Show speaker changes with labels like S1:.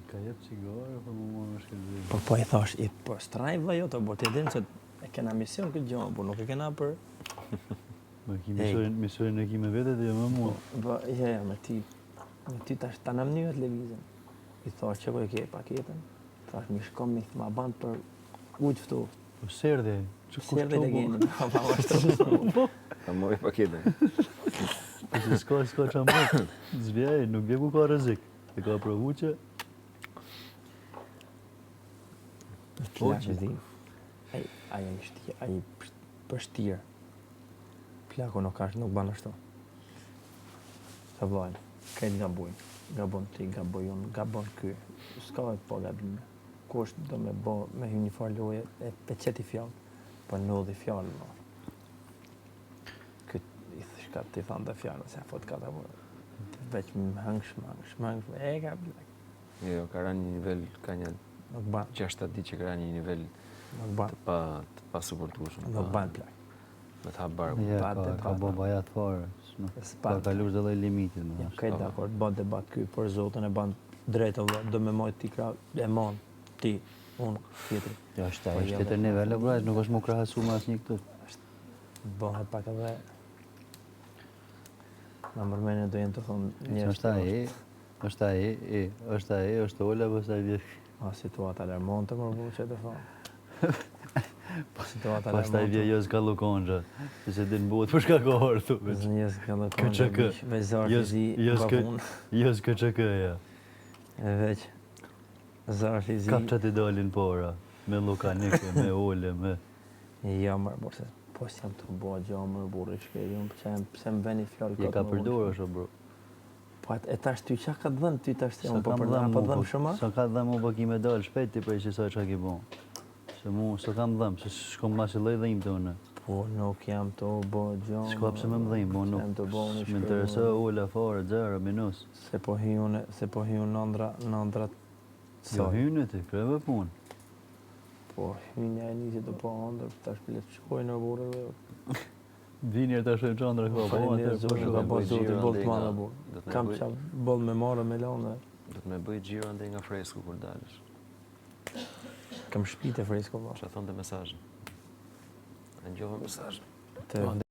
S1: Ka jep cigare, po më më shkëllëzim.
S2: Po i thash, po strajva jo të bërë, ti din që e kena mision këtë gjonë, po nuk e kena për...
S1: Misionin e ki me vete dhe jo me mua.
S2: Po, me ty tash ta në mënyrë televizin. I thash që ko e ke paketën, thash mi shkom mi ma ban për ujtë ftu.
S1: Po serde, që kushto
S2: Serde të geni, pa vashtu.
S3: Ta mori paketën.
S1: Po se s'ka që më, zvjej, nuk vje ku ka rrezik. E ka provu që...
S2: Plakë zi, ai përshtirë. Plaku nuk banë ashtu. Sa vlojnë, kajtë gabojnë. Gabon ti, gaboj unë, gabon ky. S'ka e po gabime. Kush do me hy një farë loje e peqeti fjallë, po nëdhi fjallë më. Këtë i thëshka ti thanë dhe fjallë, se fot ka të vërë. Veç më hëngsh, e ka plak.
S3: Jo, ka ra një nivel, ka një...
S2: Nuk banë.
S3: 6-7 ditë që ka ra një nivel të pa suportueshëm.
S2: Nuk banë plak.
S3: Me të hapë barku.
S1: Ja, ka bo bajat fare. Ka kalush dhe limitit.
S2: Kajtë dakord, ban debat ky, për zotën e ban drejtë vëllë, do me mojtë ti kra, e mon, ti, unë, tjetëri.
S1: Ja, është tjetër nivele, brajt, nuk është mu krahasu me asë një këtu.
S2: Bëhet pak edhe... Në mërmenje do jenë të thonë njështë...
S1: është ola, për sa i vjesh.
S2: Situata lërmon të mërbu që të thonë.
S1: Pas ta i vje jo s'ka lukonxha, që se din buhet për shka ka orë,
S2: Një s'ka lukonxha, veç zarë fizi bavunë.
S1: Jo s'ka QK-ja.
S2: E veç, zarë fizi...
S1: Kap që ti dalin pora, me lukanike, me ole, me...
S2: Ja, mërë, borë, po s'jam të bëha gjamër, borë, i shkej, pëse më veni fjallë
S1: Je ka përdorë është, bro.
S2: Po e tash ty qa ka të dhënë, ty tash të unë po përdojnë, po dhëmë shumë?
S1: Sa ka të dhëmë u po ki me dalë shpejt, ti prej që sa qa ki bon. Se mu, së kam dhëmë, se shkom ma që loj dhejmë të une.
S2: Po, nuk jam të bëha gjamër.
S1: Shko pëse me më dhejmë, bo nuk. Me interesë ula, fare, zero, minus.
S2: Se po hi unë nëndra...
S1: Jo hynë ti, kreve punë.
S2: Po, hynë e njësi të po ndër, tash për letë shkoj në burë dhe...
S1: Vinjer të shojnë qandra këva, po
S2: atër po shumë. Ka po zotë i bollë të madhe burë. Kam që bollë me marë me lanë dhe...
S3: Do të me bëj gjiro ndë nga fresku kur dalësh.
S2: Kam shpite fresko, po.
S3: Që a thonë të mesajnë. A njove mesajnë.